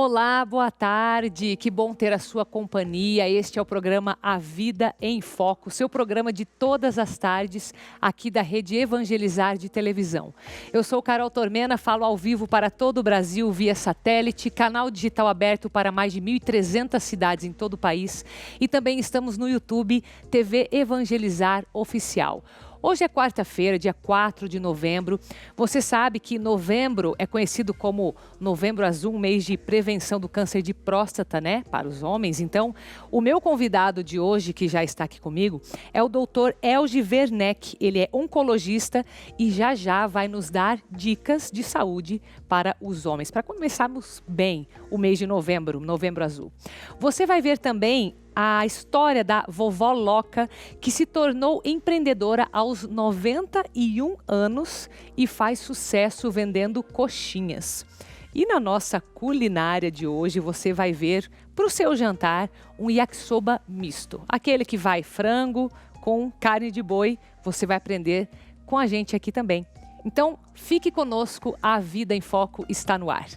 Olá, boa tarde. Que bom ter a sua companhia. Este é o programa A Vida em Foco, seu programa de todas as tardes aqui da Rede Evangelizar de televisão. Eu sou Carol Tormena, falo ao vivo para todo o Brasil via satélite, canal digital aberto para mais de 1.300 cidades em todo o país e também estamos no YouTube TV Evangelizar Oficial. Hoje é quarta-feira, dia 4 de novembro. Você sabe que novembro é conhecido como Novembro Azul, um mês de prevenção do câncer de próstata, né? Para os homens. Então, o meu convidado de hoje, que já está aqui comigo, é o Dr. Elji Werneck. Ele é oncologista e já vai nos dar dicas de saúde para os homens, para começarmos bem o mês de novembro, Novembro Azul. Você vai ver também a história da vovó Loca, que se tornou empreendedora aos 91 anos e faz sucesso vendendo coxinhas. E na nossa culinária de hoje, você vai ver para o seu jantar um yakisoba misto. Aquele que vai frango com carne de boi, você vai aprender com a gente aqui também. Então, fique conosco, a Vida em Foco está no ar.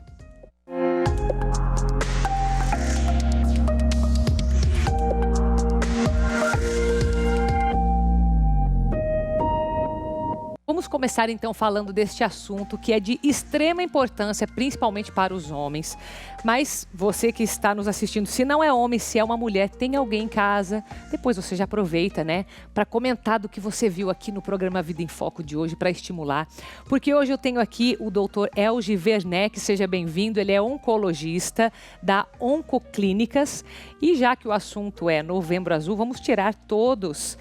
Vamos começar então falando deste assunto que é de extrema importância, principalmente para os homens. Mas você que está nos assistindo, se não é homem, se é uma mulher, tem alguém em casa, depois você já aproveita, né, para comentar do que você viu aqui no programa Vida em Foco de hoje, para estimular. Porque hoje eu tenho aqui o Dr. Elji Werneck, seja bem-vindo, ele é oncologista da Oncoclínicas. E já que o assunto é Novembro Azul, vamos tirar todas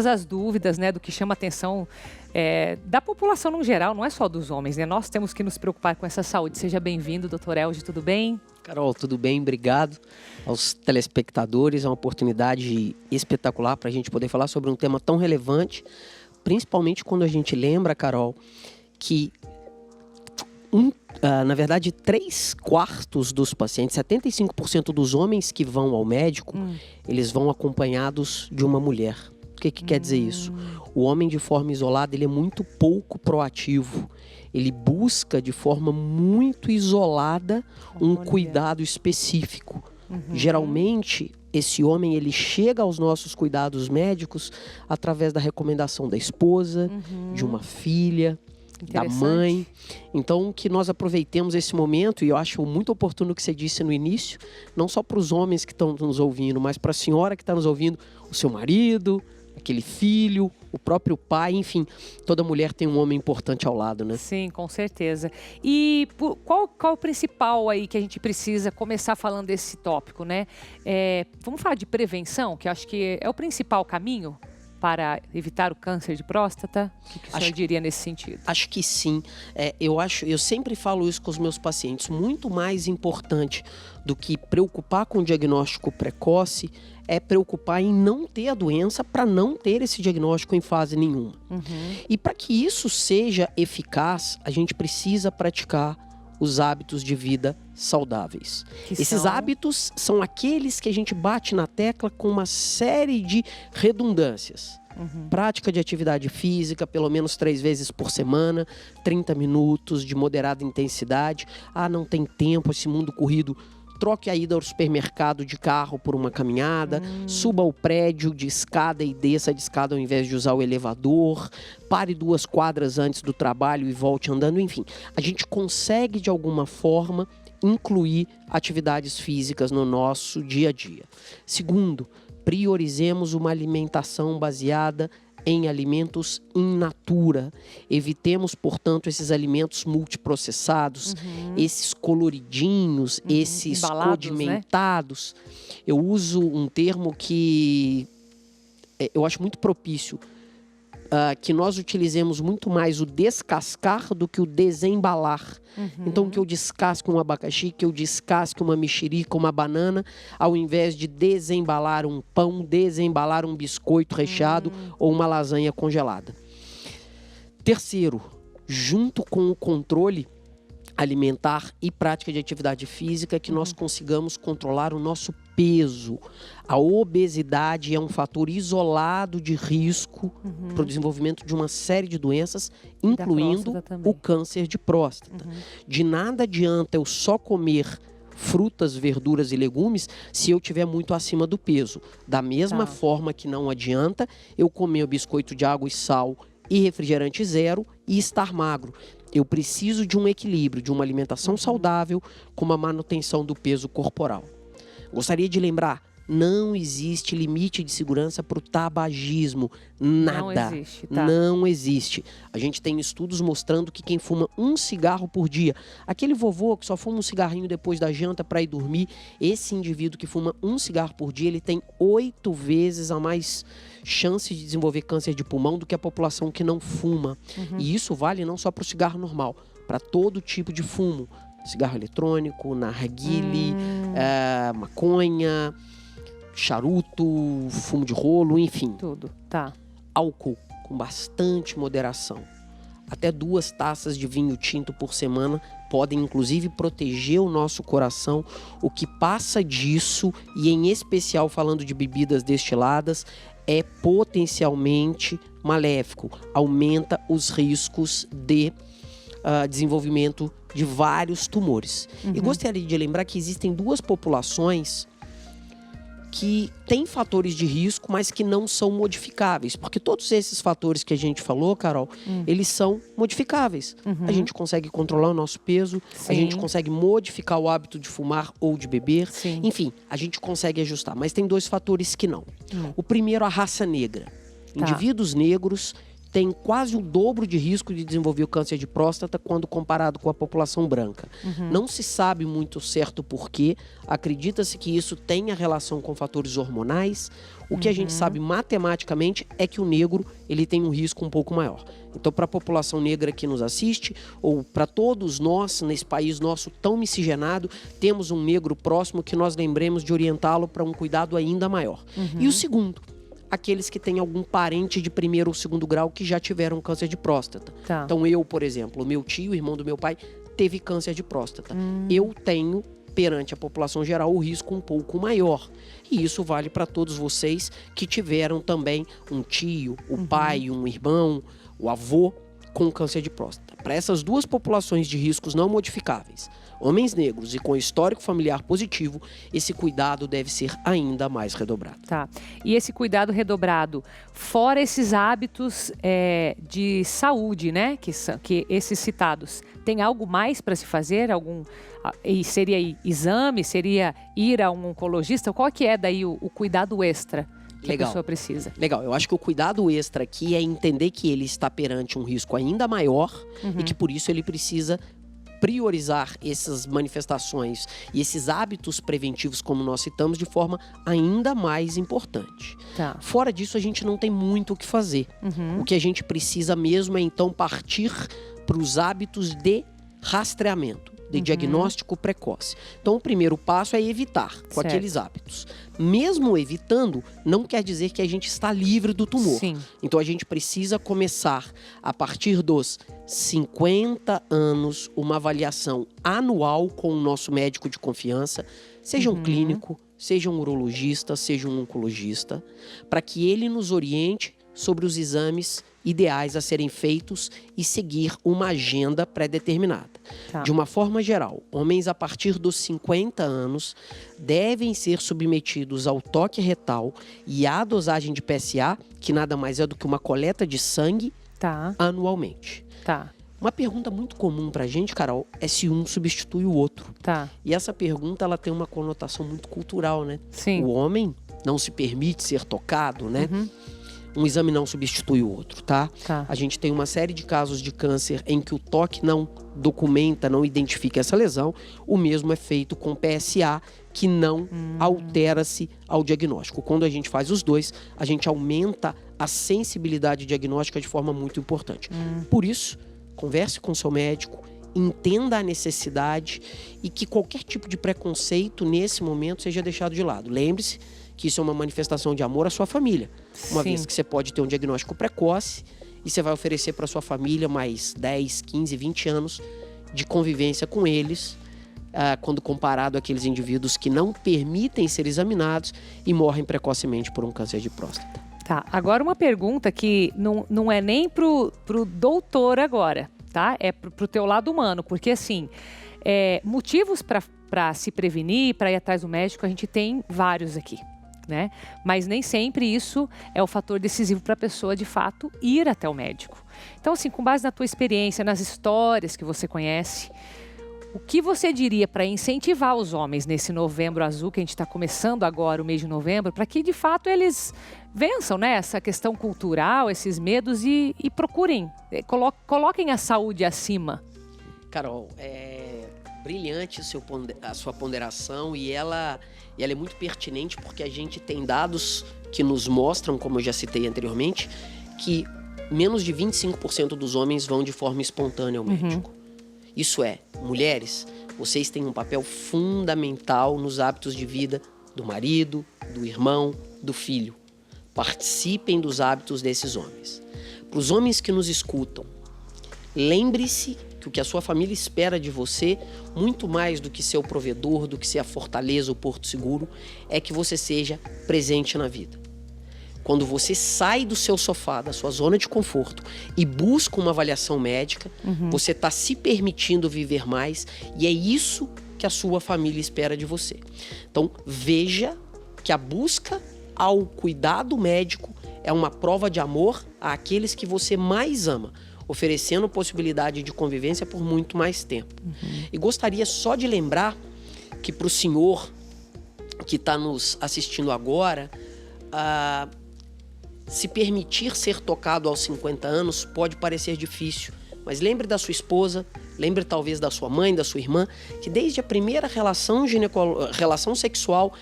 as dúvidas, né, do que chama atenção da população no geral, não é só dos homens, né? Nós temos que nos preocupar com essa saúde. Seja bem-vindo, Dr. Elji, tudo bem? Carol, tudo bem? Obrigado aos telespectadores. É uma oportunidade espetacular para a gente poder falar sobre um tema tão relevante, principalmente quando a gente lembra, Carol, que na verdade, 3/4 dos pacientes, 75% dos homens que vão ao médico, eles vão acompanhados de uma mulher. O que quer dizer isso? O homem, de forma isolada, ele é muito pouco proativo. Ele busca, de forma muito isolada, um cuidado específico. Geralmente, esse homem, ele chega aos nossos cuidados médicos através da recomendação da esposa, de uma filha, da mãe. Então, que nós aproveitemos esse momento, e eu acho muito oportuno o que você disse no início, não só para os homens que estão nos ouvindo, mas para a senhora que está nos ouvindo, o seu marido, aquele filho, o próprio pai, enfim, toda mulher tem um homem importante ao lado, né? Sim, com certeza. E qual o principal aí que a gente precisa começar falando desse tópico, né? Vamos falar de prevenção, que eu acho que é o principal caminho para evitar o câncer de próstata? O que o senhor diria nesse sentido? Acho que sim. Eu sempre falo isso com os meus pacientes. Muito mais importante do que preocupar com o diagnóstico precoce é preocupar em não ter a doença para não ter esse diagnóstico em fase nenhuma. E para que isso seja eficaz, a gente precisa praticar os hábitos de vida saudáveis. Esses hábitos são aqueles que a gente bate na tecla com uma série de redundâncias. Prática de atividade física, pelo menos 3 vezes por semana, 30 minutos de moderada intensidade. Não tem tempo, esse mundo corrido. Troque a ida ao supermercado de carro por uma caminhada, suba ao prédio de escada e desça de escada ao invés de usar o elevador, pare 2 quadras antes do trabalho e volte andando, enfim. A gente consegue, de alguma forma, incluir atividades físicas no nosso dia a dia. Segundo, priorizemos uma alimentação baseada em alimentos in natura. Evitemos, portanto, esses alimentos multiprocessados, esses coloridinhos, esses condimentados. Né? Eu uso um termo que eu acho muito propício, que nós utilizemos muito mais o descascar do que o desembalar. Então, que eu descasque um abacaxi, que eu descasque uma mexerica, uma banana, ao invés de desembalar um pão, desembalar um biscoito recheado ou uma lasanha congelada. Terceiro, junto com o controle alimentar e prática de atividade física, que nós consigamos controlar o nosso peso. A obesidade é um fator isolado de risco para o desenvolvimento de uma série de doenças, incluindo o câncer de próstata. De nada adianta eu só comer frutas, verduras e legumes se eu tiver muito acima do peso. Da mesma forma que não adianta eu comer o biscoito de água e sal e refrigerante zero e estar magro. Eu preciso de um equilíbrio, de uma alimentação saudável com uma manutenção do peso corporal. Gostaria de lembrar, não existe limite de segurança para o tabagismo. Nada. Não existe, tá? Não existe. A gente tem estudos mostrando que quem fuma um cigarro por dia, aquele vovô que só fuma um cigarrinho depois da janta para ir dormir, esse indivíduo que fuma um cigarro por dia, ele tem 8 vezes a mais chance de desenvolver câncer de pulmão do que a população que não fuma. E isso vale não só para o cigarro normal, para todo tipo de fumo. Cigarro eletrônico, narguile, maconha, charuto, fumo de rolo, enfim. Tudo, tá. Álcool com bastante moderação. Até 2 taças de vinho tinto por semana podem inclusive proteger o nosso coração. O que passa disso, e em especial falando de bebidas destiladas, é potencialmente maléfico. Aumenta os riscos de desenvolvimento de vários tumores. E gostaria de lembrar que existem 2 populações que têm fatores de risco, mas que não são modificáveis. Porque todos esses fatores que a gente falou, Carol, eles são modificáveis. A gente consegue controlar o nosso peso, a gente consegue modificar o hábito de fumar ou de beber. Enfim, a gente consegue ajustar. Mas tem 2 fatores que não. O primeiro, a raça negra. Indivíduos negros têm quase o dobro de risco de desenvolver o câncer de próstata quando comparado com a população branca. Não se sabe muito certo porquê. Acredita-se que isso tenha relação com fatores hormonais. O que a gente sabe matematicamente é que o negro ele tem um risco um pouco maior. Então, para a população negra que nos assiste, ou para todos nós nesse país nosso tão miscigenado, temos um negro próximo que nós lembremos de orientá-lo para um cuidado ainda maior. E o segundo, aqueles que têm algum parente de 1º ou 2º grau que já tiveram câncer de próstata. Então eu, por exemplo, o meu tio, irmão do meu pai, teve câncer de próstata. Eu tenho, perante a população geral, o risco um pouco maior. E isso vale para todos vocês que tiveram também um tio, o pai, um irmão, o avô com câncer de próstata. Para essas 2 populações de riscos não modificáveis, homens negros e com histórico familiar positivo, esse cuidado deve ser ainda mais redobrado. Tá. E esse cuidado redobrado, fora esses hábitos de saúde, né, que esses citados, tem algo mais para se fazer? E seria exame? Seria ir a um oncologista? Qual que é daí o cuidado extra que a pessoa precisa? Legal, eu acho que o cuidado extra aqui é entender que ele está perante um risco ainda maior e que por isso ele precisa priorizar essas manifestações e esses hábitos preventivos, como nós citamos, de forma ainda mais importante. Fora disso, a gente não tem muito o que fazer. O que a gente precisa mesmo é, então, partir para os hábitos de rastreamento, de diagnóstico precoce. Então, o primeiro passo é evitar com aqueles hábitos. Mesmo evitando, não quer dizer que a gente está livre do tumor. Então, a gente precisa começar, a partir dos 50 anos, uma avaliação anual com o nosso médico de confiança, seja um clínico, seja um urologista, seja um oncologista, para que ele nos oriente sobre os exames ideais a serem feitos e seguir uma agenda pré-determinada. De uma forma geral, homens a partir dos 50 anos devem ser submetidos ao toque retal e à dosagem de PSA, que nada mais é do que uma coleta de sangue anualmente. Uma pergunta muito comum pra gente, Carol, é se um substitui o outro. E essa pergunta ela tem uma conotação muito cultural, né? O homem não se permite ser tocado, né? Um exame não substitui o outro, tá? A gente tem uma série de casos de câncer em que o toque não documenta, não identifica essa lesão. O mesmo é feito com PSA, que não altera-se ao diagnóstico. Quando a gente faz os dois, a gente aumenta a sensibilidade diagnóstica de forma muito importante. Por isso, converse com o seu médico, entenda a necessidade e que qualquer tipo de preconceito nesse momento seja deixado de lado. Lembre-se que isso é uma manifestação de amor à sua família. Uma vez que você pode ter um diagnóstico precoce e você vai oferecer para sua família mais 10, 15, 20 anos de convivência com eles, quando comparado àqueles indivíduos que não permitem ser examinados e morrem precocemente por um câncer de próstata. Agora uma pergunta que não é nem pro doutor agora, tá? É pro teu lado humano, porque assim, motivos para para se prevenir, para ir atrás do médico, a gente tem vários aqui, né? Mas nem sempre isso é o fator decisivo para a pessoa, de fato, ir até o médico. Então, assim, com base na tua experiência, nas histórias que você conhece, o que você diria para incentivar os homens nesse Novembro Azul, que a gente está começando agora, o mês de novembro, para que, de fato, eles vençam, né, essa questão cultural, esses medos e procurem, coloquem a saúde acima? Carol, é brilhante a sua ponderação e ela é muito pertinente porque a gente tem dados que nos mostram, como eu já citei anteriormente, que menos de 25% dos homens vão de forma espontânea ao médico. Isso é, mulheres, vocês têm um papel fundamental nos hábitos de vida do marido, do irmão, do filho. Participem dos hábitos desses homens. Para os homens que nos escutam, lembre-se que o que a sua família espera de você, muito mais do que ser o provedor, do que ser a fortaleza, o porto seguro, é que você seja presente na vida. Quando você sai do seu sofá, da sua zona de conforto e busca uma avaliação médica, você está se permitindo viver mais e é isso que a sua família espera de você. Então, veja que a busca ao cuidado médico é uma prova de amor àqueles que você mais ama, oferecendo possibilidade de convivência por muito mais tempo. E gostaria só de lembrar que para o senhor que está nos assistindo agora, se permitir ser tocado aos 50 anos pode parecer difícil, mas lembre da sua esposa, lembre talvez da sua mãe, da sua irmã, que desde a primeira relação sexual,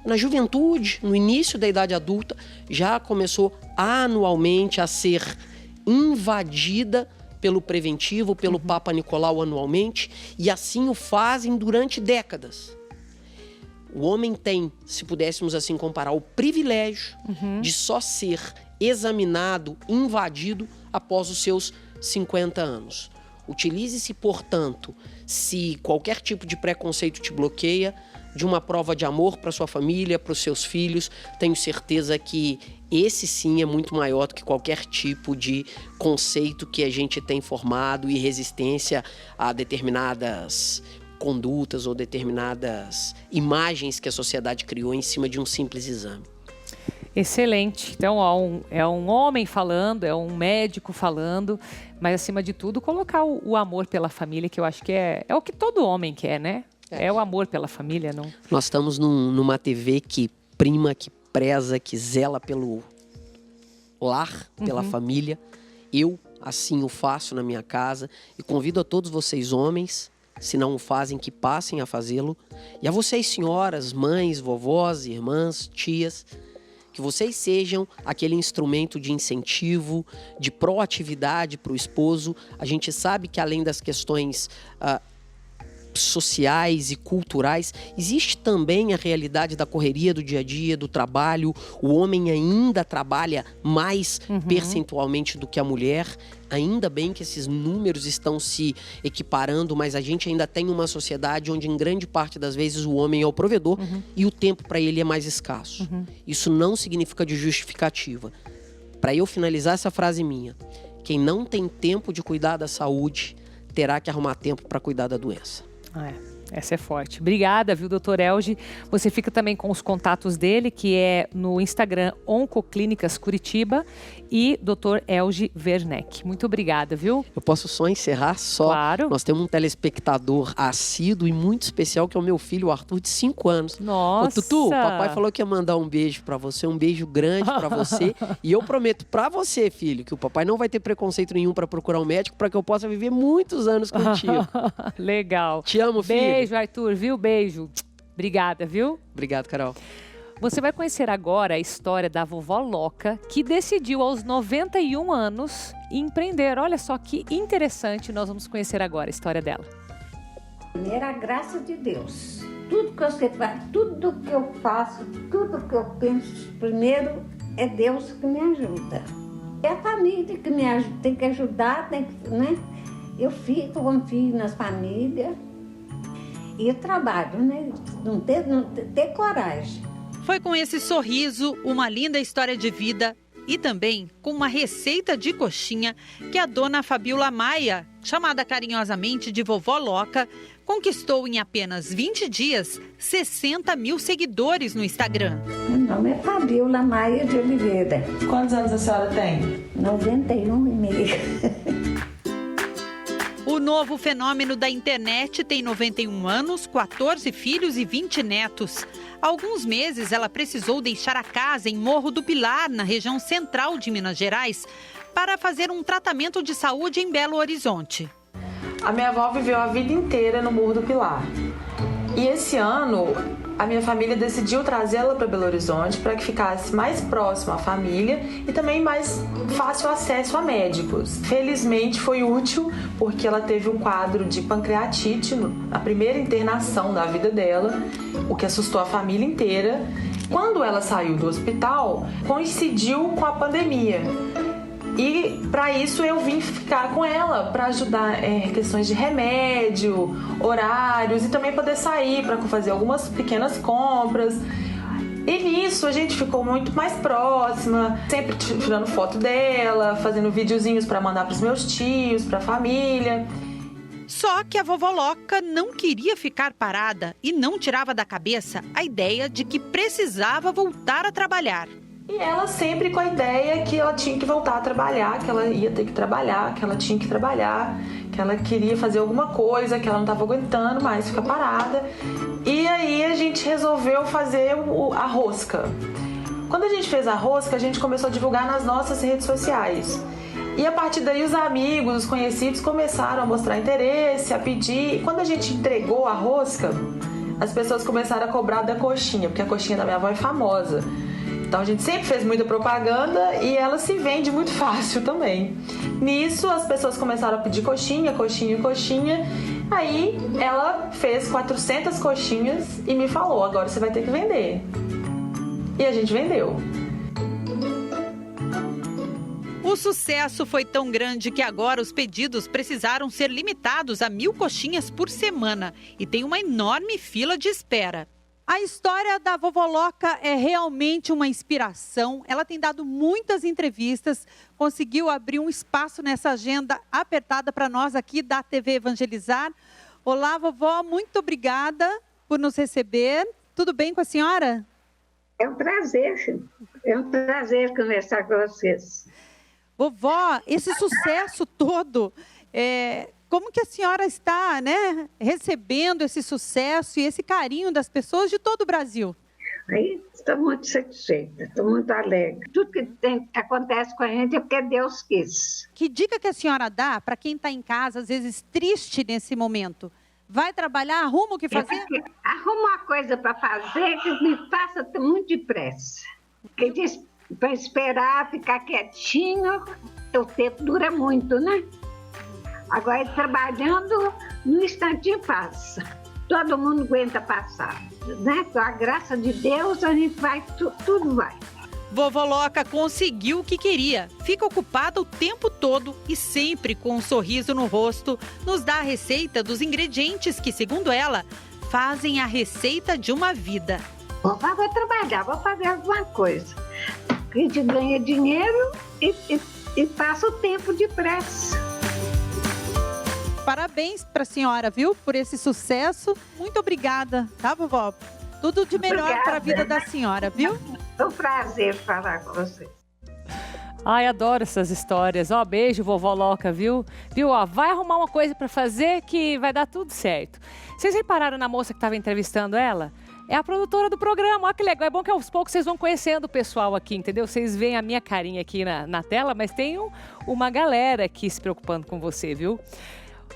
na juventude, no início da idade adulta, já começou anualmente a ser invadida pelo preventivo, pelo Papa Nicolau anualmente, e assim o fazem durante décadas. O homem tem, se pudéssemos assim comparar, o privilégio de só ser examinado, invadido após os seus 50 anos. Utilize-se, portanto, se qualquer tipo de preconceito te bloqueia, de uma prova de amor para sua família, para os seus filhos. Tenho certeza que esse sim é muito maior do que qualquer tipo de conceito que a gente tem formado e resistência a determinadas condutas ou determinadas imagens que a sociedade criou em cima de um simples exame. Excelente. Então, ó, é um homem falando, é um médico falando, mas acima de tudo colocar o amor pela família, que eu acho que é o que todo homem quer, né? É o amor pela família, não? Nós estamos numa TV que prima, que preza, que zela pelo lar, pela família. Eu, assim, o faço na minha casa e convido a todos vocês, homens, se não o fazem, que passem a fazê-lo. E a vocês, senhoras, mães, vovós, irmãs, tias, que vocês sejam aquele instrumento de incentivo, de proatividade para o esposo. A gente sabe que além das questões sociais e culturais, existe também a realidade da correria do dia a dia, do trabalho. O homem ainda trabalha mais percentualmente do que a mulher. Ainda bem que esses números estão se equiparando, mas a gente ainda tem uma sociedade onde em grande parte das vezes o homem é o provedor e o tempo para ele é mais escasso. Isso não significa de justificativa. Para eu finalizar essa frase minha, quem não tem tempo de cuidar da saúde terá que arrumar tempo para cuidar da doença. Essa é forte. Obrigada, viu, doutor Elgi? Você fica também com os contatos dele, que é no Instagram Oncoclínicas Curitiba e Dr. Elgi Werneck. Muito obrigada, viu? Eu posso só encerrar? Claro. Nós temos um telespectador assíduo e muito especial, que é o meu filho, o Arthur, de 5 anos. Nossa! Ô, Tutu, o papai falou que ia mandar um beijo pra você, um beijo grande pra você. E eu prometo pra você, filho, que o papai não vai ter preconceito nenhum pra procurar um médico, pra que eu possa viver muitos anos contigo. Legal. Te amo, filho. Beijo, Arthur, viu? Beijo. Obrigada, viu? Obrigado, Carol. Você vai conhecer agora a história da vovó Loca, que decidiu aos 91 anos empreender. Olha só que interessante, nós vamos conhecer agora a história dela. Primeiro, a graça de Deus. Tudo que você faz, tudo que eu faço, tudo que eu penso, primeiro é Deus que me ajuda. É a família que me ajuda, tem que ajudar, tem que, né? Eu confio nas famílias e eu trabalho, né? Não ter coragem. Foi com esse sorriso, uma linda história de vida e também com uma receita de coxinha que a dona Fabiola Maia, chamada carinhosamente de Vovó Loca, conquistou em apenas 20 dias 60 mil seguidores no Instagram. Meu nome é Fabiola Maia de Oliveira. Quantos anos a senhora tem? 91,5. O novo fenômeno da internet tem 91 anos, 14 filhos e 20 netos. Há alguns meses, ela precisou deixar a casa em Morro do Pilar, na região central de Minas Gerais, para fazer um tratamento de saúde em Belo Horizonte. A minha avó viveu a vida inteira no Morro do Pilar. E esse ano, a minha família decidiu trazê-la para Belo Horizonte para que ficasse mais próxima à família e também mais fácil acesso a médicos. Felizmente foi útil, porque ela teve um quadro de pancreatite, a primeira internação da vida dela, o que assustou a família inteira. Quando ela saiu do hospital, coincidiu com a pandemia. E para isso eu vim ficar com ela, para ajudar questões de remédio, horários e também poder sair para fazer algumas pequenas compras. E nisso a gente ficou muito mais próxima, sempre tirando foto dela, fazendo videozinhos para mandar para os meus tios, para a família. Só que a vovó Loca não queria ficar parada e não tirava da cabeça a ideia de que precisava voltar a trabalhar. E ela sempre com a ideia que ela tinha que voltar a trabalhar, que ela ia ter que trabalhar, que ela tinha que trabalhar, que ela queria fazer alguma coisa, que ela não estava aguentando mais ficar parada. E aí a gente resolveu fazer a rosca. Quando a gente fez a rosca, a gente começou a divulgar nas nossas redes sociais. E a partir daí os amigos, os conhecidos começaram a mostrar interesse, a pedir. E quando a gente entregou a rosca, as pessoas começaram a cobrar da coxinha, porque a coxinha da minha avó é famosa. Então a gente sempre fez muita propaganda e ela se vende muito fácil também. Nisso as pessoas começaram a pedir coxinha. Aí ela fez 400 coxinhas e me falou, agora você vai ter que vender. E a gente vendeu. O sucesso foi tão grande que agora os pedidos precisaram ser limitados a 1.000 coxinhas por semana e tem uma enorme fila de espera. A história da vovó Loca é realmente uma inspiração. Ela tem dado muitas entrevistas, conseguiu abrir um espaço nessa agenda apertada para nós aqui da TV Evangelizar. Olá, vovó, muito obrigada por nos receber. Tudo bem com a senhora? É um prazer conversar com vocês. Vovó, esse sucesso todo, como que a senhora está, né, recebendo esse sucesso e esse carinho das pessoas de todo o Brasil? Aí estou muito satisfeita, estou muito alegre. Tudo que acontece com a gente é porque Deus quis. Que dica que a senhora dá para quem está em casa, às vezes triste nesse momento? Vai trabalhar, arruma o que fazer? Arruma uma coisa para fazer que me faça muito depressa. Porque diz para esperar, ficar quietinho, o tempo dura muito, né? Agora, trabalhando, no instantinho passa. Todo mundo aguenta passar, né? Com a graça de Deus, a gente vai, tudo vai. Vovó Loca conseguiu o que queria. Fica ocupada o tempo todo e sempre com um sorriso no rosto, nos dá a receita dos ingredientes que, segundo ela, fazem a receita de uma vida. Vou trabalhar, vou fazer alguma coisa. A gente ganha dinheiro e passa o tempo depressa. Parabéns para a senhora, viu, por esse sucesso. Muito obrigada, tá, vovó? Tudo de melhor para a vida da senhora, viu? É um prazer falar com vocês. Ai, adoro essas histórias. Ó, beijo, vovó Loca, viu? Viu, ó, vai arrumar uma coisa para fazer que vai dar tudo certo. Vocês repararam na moça que estava entrevistando ela? É a produtora do programa, olha que legal. É bom que aos poucos vocês vão conhecendo o pessoal aqui, entendeu? Vocês veem a minha carinha aqui na tela, mas tem uma galera aqui se preocupando com você, viu?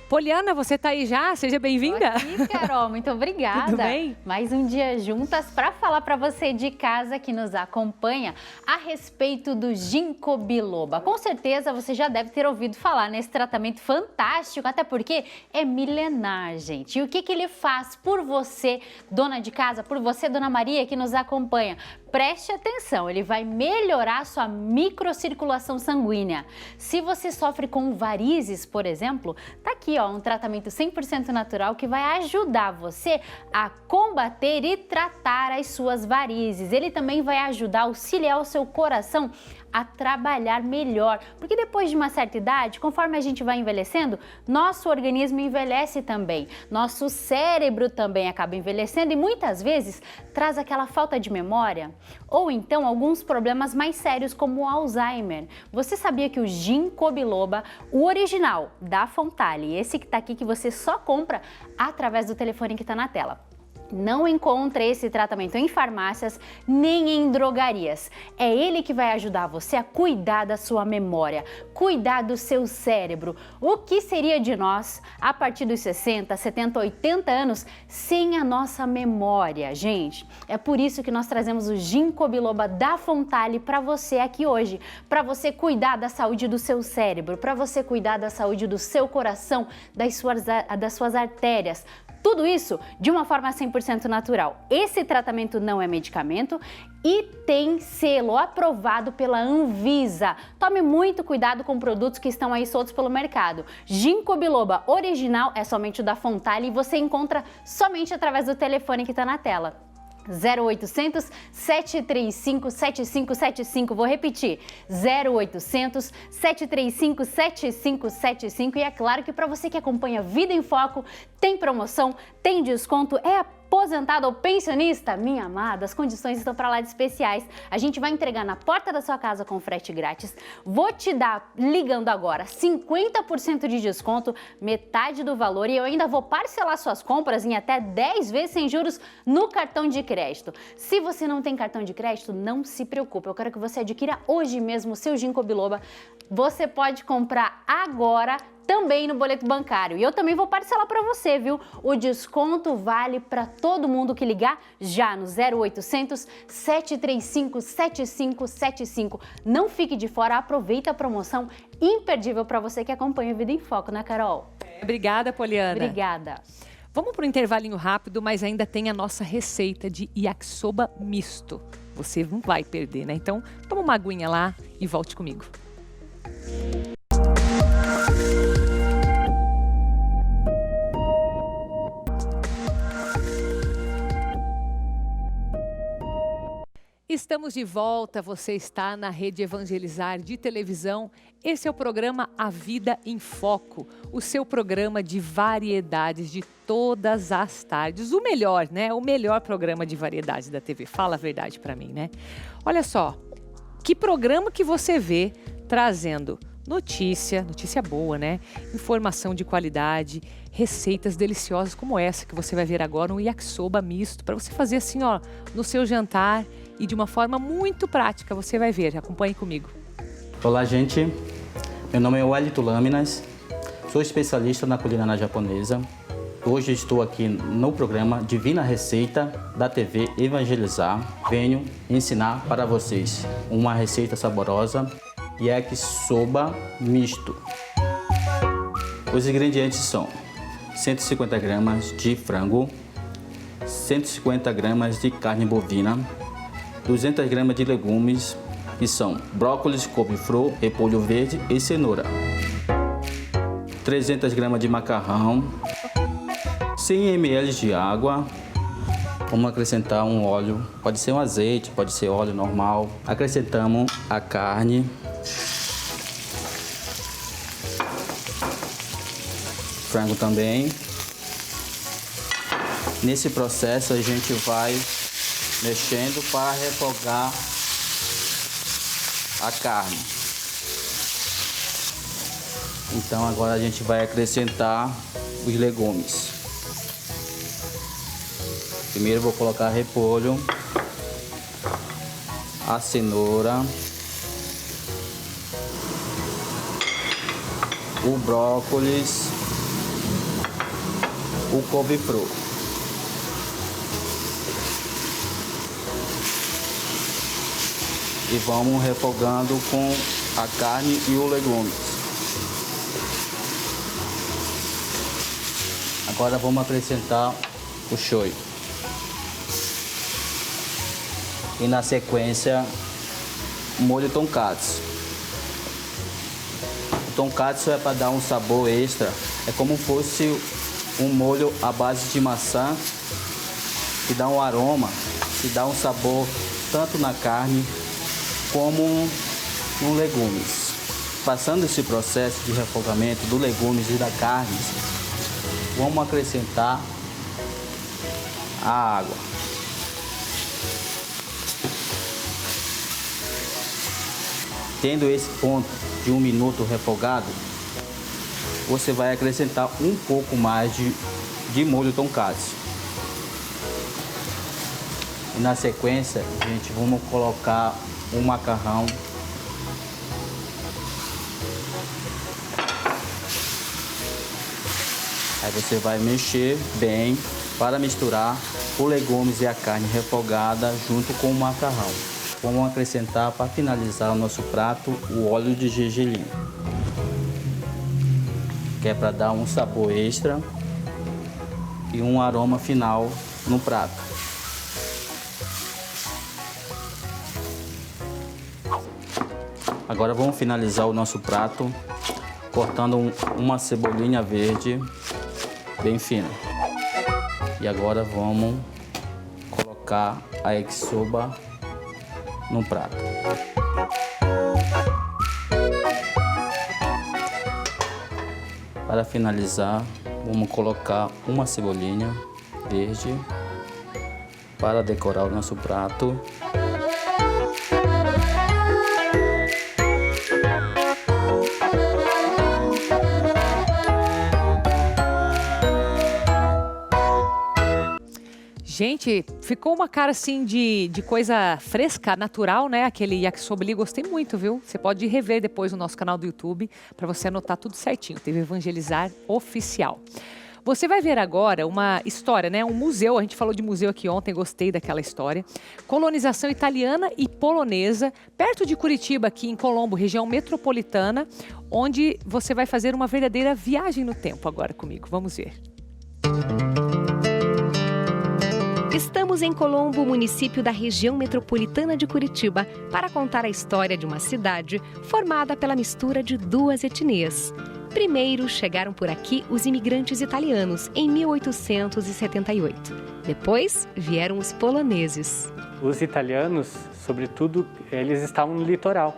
Poliana, você tá aí já? Seja bem-vinda. Tô aqui, Carol, muito obrigada. Tudo bem? Mais um dia juntas para falar para você de casa que nos acompanha a respeito do ginkgo biloba. Com certeza você já deve ter ouvido falar nesse tratamento fantástico, até porque é milenar, gente. E o que ele faz por você, dona de casa, por você, dona Maria, que nos acompanha? Preste atenção, ele vai melhorar a sua microcirculação sanguínea. Se você sofre com varizes, por exemplo, tá aqui aqui, ó, um tratamento 100% natural que vai ajudar você a combater e tratar as suas varizes. Ele também vai ajudar a auxiliar o seu coração a trabalhar melhor, porque depois de uma certa idade, conforme a gente vai envelhecendo, nosso organismo envelhece também, nosso cérebro também acaba envelhecendo e muitas vezes traz aquela falta de memória ou então alguns problemas mais sérios como o Alzheimer. Você sabia que o ginkgo biloba, o original da Fontale, esse que tá aqui que você só compra através do telefone que tá na tela, não encontra esse tratamento em farmácias nem em drogarias. É ele que vai ajudar você a cuidar da sua memória, cuidar do seu cérebro. O que seria de nós a partir dos 60, 70, 80 anos sem a nossa memória, gente? É por isso que nós trazemos o ginkgo biloba da Fontale para você aqui hoje, para você cuidar da saúde do seu cérebro, para você cuidar da saúde do seu coração, das suas artérias. Tudo isso de uma forma 100% natural. Esse tratamento não é medicamento e tem selo aprovado pela Anvisa. Tome muito cuidado com produtos que estão aí soltos pelo mercado. Ginkgo biloba original é somente o da Fontale e você encontra somente através do telefone que está na tela. 0800 735 7575, vou repetir, 0800 735 7575 e é claro que para você que acompanha Vida em Foco, tem promoção, tem desconto, é aposentado ou pensionista, minha amada, as condições estão para lá de especiais. A gente vai entregar na porta da sua casa com frete grátis. Vou te dar, ligando agora, 50% de desconto, metade do valor e eu ainda vou parcelar suas compras em até 10 vezes sem juros no cartão de crédito. Se você não tem cartão de crédito, não se preocupe. Eu quero que você adquira hoje mesmo o seu ginkgo biloba. Você pode comprar agora também no boleto bancário. E eu também vou parcelar para você, viu? O desconto vale para todo mundo que ligar já no 0800 735 7575. Não fique de fora, aproveita a promoção imperdível para você que acompanha o Vida em Foco, né, Carol? Obrigada, Poliana. Obrigada. Vamos para um intervalinho rápido, mas ainda tem a nossa receita de yakisoba misto. Você não vai perder, né? Então, toma uma aguinha lá e volte comigo. Estamos de volta, você está na Rede Evangelizar de televisão. Esse é o programa A Vida em Foco, o seu programa de variedades de todas as tardes. O melhor, né? O melhor programa de variedades da TV. Fala a verdade para mim, né? Olha só, que programa que você vê trazendo notícia boa, né? Informação de qualidade, receitas deliciosas como essa que você vai ver agora, um yakisoba misto, para você fazer assim, ó, no seu jantar e de uma forma muito prática, você vai ver. Acompanhe comigo. Olá, gente. Meu nome é Wellington Lâminas, sou especialista na culinária japonesa. Hoje estou aqui no programa Divina Receita da TV Evangelizar. Venho ensinar para vocês uma receita saborosa, yakisoba misto. Os ingredientes são 150 gramas de frango, 150 gramas de carne bovina, 200 gramas de legumes, que são brócolis, couve-flor, repolho verde e cenoura, 300 gramas de macarrão, 100 ml de água. Vamos acrescentar um óleo, pode ser um azeite, pode ser óleo normal. Acrescentamos a carne, frango também. Nesse processo a gente vai mexendo para refogar a carne. Então agora a gente vai acrescentar os legumes. Primeiro vou colocar repolho, a cenoura, o brócolis, o couve-flor. E vamos refogando com a carne e o legume. Agora vamos acrescentar o shoyu. E na sequência, molho tonkatsu. tonkatsu é para dar um sabor extra. É como se fosse um molho à base de maçã, que dá um aroma, que dá um sabor tanto na carne como nos legumes. Passando esse processo de refogamento dos legumes e da carne, vamos acrescentar a água. Tendo esse ponto de 1 minuto refogado, você vai acrescentar um pouco mais de molho tonkatsu. E na sequência, gente, vamos colocar o macarrão. Aí você vai mexer bem para misturar os legumes e a carne refogada junto com o macarrão. Vamos acrescentar, para finalizar o nosso prato, o óleo de gergelim, que é para dar um sabor extra e um aroma final no prato. Agora vamos finalizar o nosso prato cortando uma cebolinha verde bem fina. E agora vamos colocar a yakisoba no prato. Para finalizar, vamos colocar uma cebolinha verde para decorar o nosso prato. Gente, ficou uma cara assim de coisa fresca, natural, né? Aquele yakisoba ali, gostei muito, viu? Você pode rever depois no nosso canal do YouTube para você anotar tudo certinho. TV Evangelizar Oficial. Você vai ver agora uma história, né? Um museu, a gente falou de museu aqui ontem, gostei daquela história. Colonização italiana e polonesa, perto de Curitiba, aqui em Colombo, região metropolitana, onde você vai fazer uma verdadeira viagem no tempo agora comigo. Vamos ver. Estamos em Colombo, município da região metropolitana de Curitiba, para contar a história de uma cidade formada pela mistura de duas etnias. Primeiro chegaram por aqui os imigrantes italianos, em 1878. Depois vieram os poloneses. Os italianos, sobretudo, eles estavam no litoral.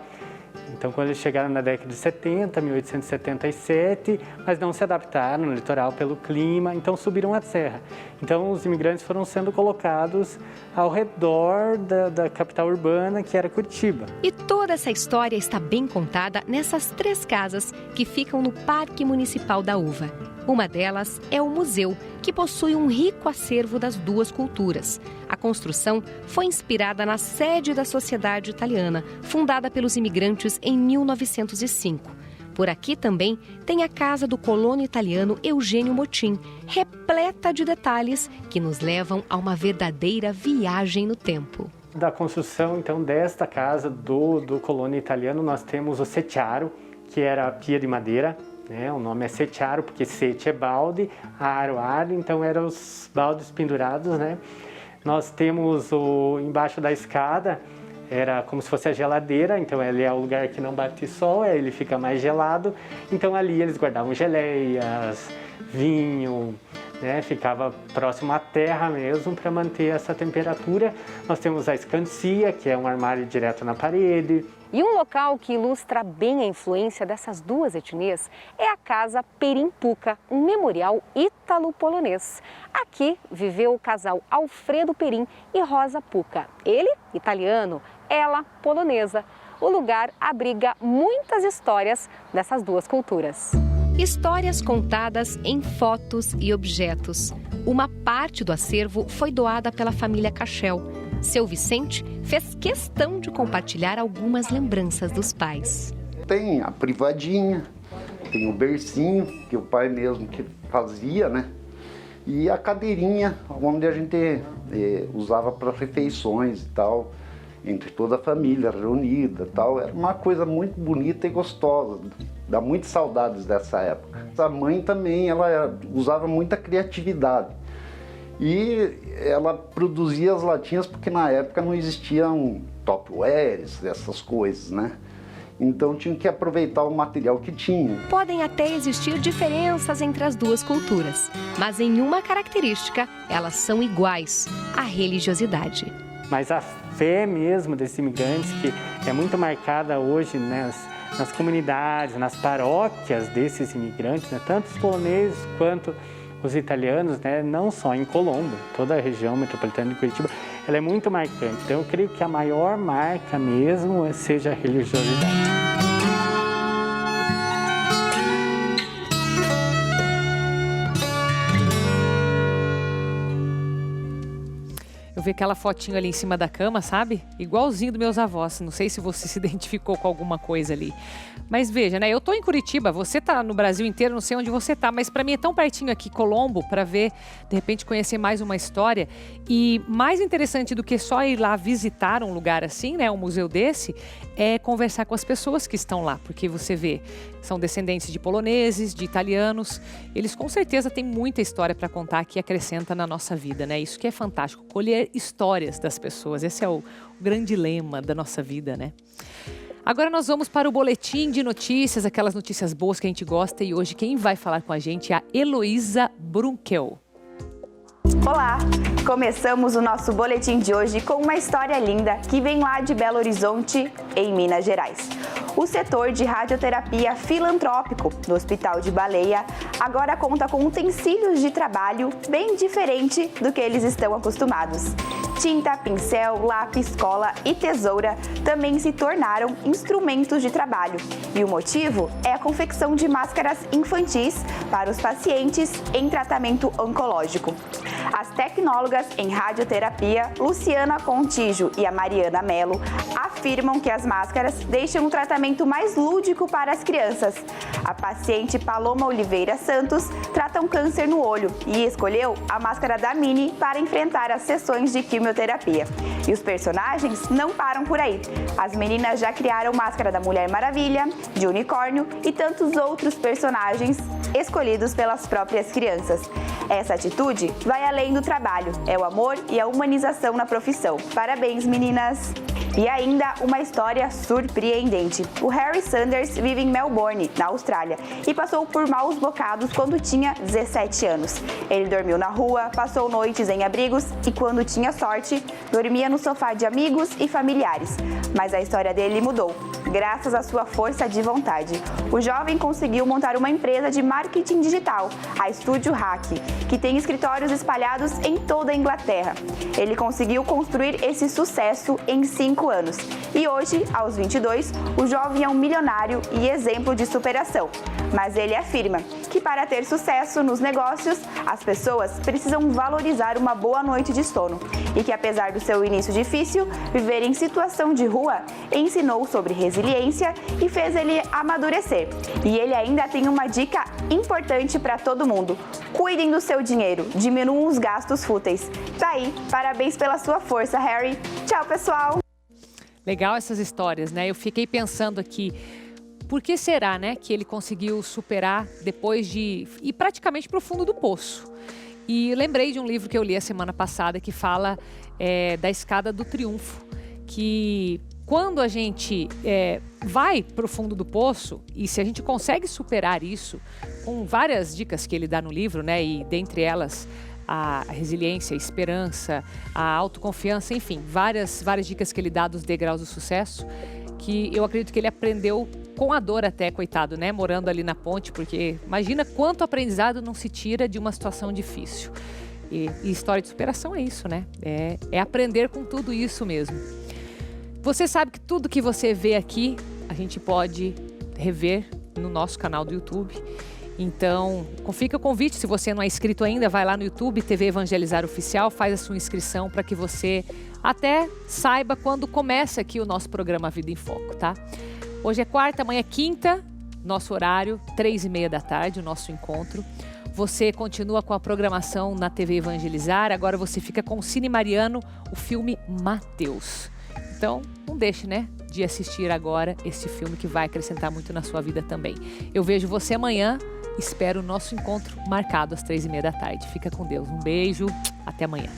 Então, quando eles chegaram na década de 70, 1877, mas não se adaptaram no litoral pelo clima, então subiram a serra. Então, os imigrantes foram sendo colocados ao redor da capital urbana, que era Curitiba. E toda essa história está bem contada nessas 3 casas que ficam no Parque Municipal da Uva. Uma delas é o museu, que possui um rico acervo das duas culturas. A construção foi inspirada na sede da Sociedade Italiana, fundada pelos imigrantes em 1905. Por aqui também tem a casa do colono italiano Eugênio Motin, repleta de detalhes que nos levam a uma verdadeira viagem no tempo. Da construção, então, desta casa do colono italiano, nós temos o settiaro, que era a pia de madeira. O nome é settiaro porque sete é balde, aro, então eram os baldes pendurados, né? Nós temos embaixo da escada, era como se fosse a geladeira, então ele é o lugar que não bate sol, ele fica mais gelado. Então ali eles guardavam geleias, vinho, né? Ficava próximo à terra mesmo para manter essa temperatura. Nós temos a escancia, que é um armário direto na parede. E um local que ilustra bem a influência dessas duas etnias é a Casa Perim Puka, um memorial ítalo-polonês. Aqui viveu o casal Alfredo Perim e Rosa Puka. Ele, italiano, ela, polonesa. O lugar abriga muitas histórias dessas duas culturas. Histórias contadas em fotos e objetos. Uma parte do acervo foi doada pela família Cachel. Seu Vicente fez questão de compartilhar algumas lembranças dos pais. Tem a privadinha, tem o bercinho, que o pai mesmo que fazia, né? E a cadeirinha, onde a gente usava para refeições e tal, entre toda a família reunida e tal. Era uma coisa muito bonita e gostosa, dá muitas saudades dessa época. A mãe também, ela usava muita criatividade. E ela produzia as latinhas porque na época não existiam tupperwares, essas coisas, né? Então tinha que aproveitar o material que tinha. Podem até existir diferenças entre as duas culturas, mas em uma característica, elas são iguais: a religiosidade. Mas a fé mesmo desses imigrantes, que é muito marcada hoje nas comunidades, nas paróquias desses imigrantes, né? Tanto os poloneses quanto os italianos, né? Não só em Colombo, toda a região metropolitana de Curitiba, ela é muito marcante. Então eu creio que a maior marca mesmo seja a religiosidade. Eu vi aquela fotinho ali em cima da cama, sabe? Igualzinho dos meus avós. Não sei se você se identificou com alguma coisa ali. Mas veja, né? Eu tô em Curitiba, você tá no Brasil inteiro, não sei onde você tá, mas para mim é tão pertinho aqui, Colombo, para ver, de repente, conhecer mais uma história. E mais interessante do que só ir lá visitar um lugar assim, né? Um museu desse, é conversar com as pessoas que estão lá. Porque você vê, são descendentes de poloneses, de italianos. Eles com certeza têm muita história para contar que acrescenta na nossa vida, né? Isso que é fantástico, colher histórias das pessoas. Esse é o grande lema da nossa vida, né? Agora nós vamos para o boletim de notícias, aquelas notícias boas que a gente gosta. E hoje quem vai falar com a gente é a Heloísa Brunkel. Olá! Começamos o nosso boletim de hoje com uma história linda que vem lá de Belo Horizonte, em Minas Gerais. O setor de radioterapia filantrópico do Hospital de Baleia agora conta com utensílios de trabalho bem diferente do que eles estão acostumados. Tinta, pincel, lápis, cola e tesoura também se tornaram instrumentos de trabalho. E o motivo é a confecção de máscaras infantis para os pacientes em tratamento oncológico. As tecnólogas em radioterapia, Luciana Contígio e a Mariana Mello, afirmam que as máscaras deixam um tratamento mais lúdico para as crianças. A paciente Paloma Oliveira Santos trata um câncer no olho e escolheu a máscara da Minnie para enfrentar as sessões de quimioterapia. E os personagens não param por aí. As meninas já criaram máscara da Mulher Maravilha, de unicórnio e tantos outros personagens escolhidos pelas próprias crianças. Essa atitude vai além do trabalho, é o amor e a humanização na profissão. Parabéns, meninas! E ainda uma história surpreendente. O Harry Sanders vive em Melbourne, na Austrália, e passou por maus bocados quando tinha 17 anos. Ele dormiu na rua, passou noites em abrigos e, quando tinha sorte, dormia no sofá de amigos e familiares. Mas a história dele mudou, graças à sua força de vontade. O jovem conseguiu montar uma empresa de marketing digital, a Studio Hack, que tem escritórios espalhados em toda a Inglaterra. Ele conseguiu construir esse sucesso em 5 anos. E hoje, aos 22, o jovem é um milionário e exemplo de superação. Mas ele afirma que para ter sucesso nos negócios, as pessoas precisam valorizar uma boa noite de sono. E que apesar do seu início difícil, viver em situação de rua ensinou sobre resiliência e fez ele amadurecer. E ele ainda tem uma dica importante para todo mundo: cuidem do seu dinheiro, diminuam os gastos fúteis. Tá aí, parabéns pela sua força, Harry. Tchau, pessoal! Legal essas histórias, né? Eu fiquei pensando aqui, por que será, né, que ele conseguiu superar depois de ir praticamente para o fundo do poço? E lembrei de um livro que eu li a semana passada que fala da escada do triunfo, que quando a gente vai para o fundo do poço, e se a gente consegue superar isso, com várias dicas que ele dá no livro, né, e dentre elas a resiliência, a esperança, a autoconfiança, enfim, várias dicas que ele dá dos degraus do sucesso, que eu acredito que ele aprendeu com a dor até, coitado, né, morando ali na ponte, porque imagina quanto aprendizado não se tira de uma situação difícil. E história de superação é isso, né, é aprender com tudo isso mesmo. Você sabe que tudo que você vê aqui, a gente pode rever no nosso canal do YouTube. Então, fica o convite, se você não é inscrito ainda, vai lá no YouTube, TV Evangelizar Oficial, faz a sua inscrição para que você até saiba quando começa aqui o nosso programa Vida em Foco, tá? Hoje é quarta, amanhã é quinta, nosso horário, 3h30 da tarde, o nosso encontro. Você continua com a programação na TV Evangelizar, agora você fica com o Cine Mariano, o filme Mateus. Então, não deixe, né, de assistir agora esse filme que vai acrescentar muito na sua vida também. Eu vejo você amanhã, espero o nosso encontro marcado às 3h30 da tarde. Fica com Deus, um beijo, até amanhã.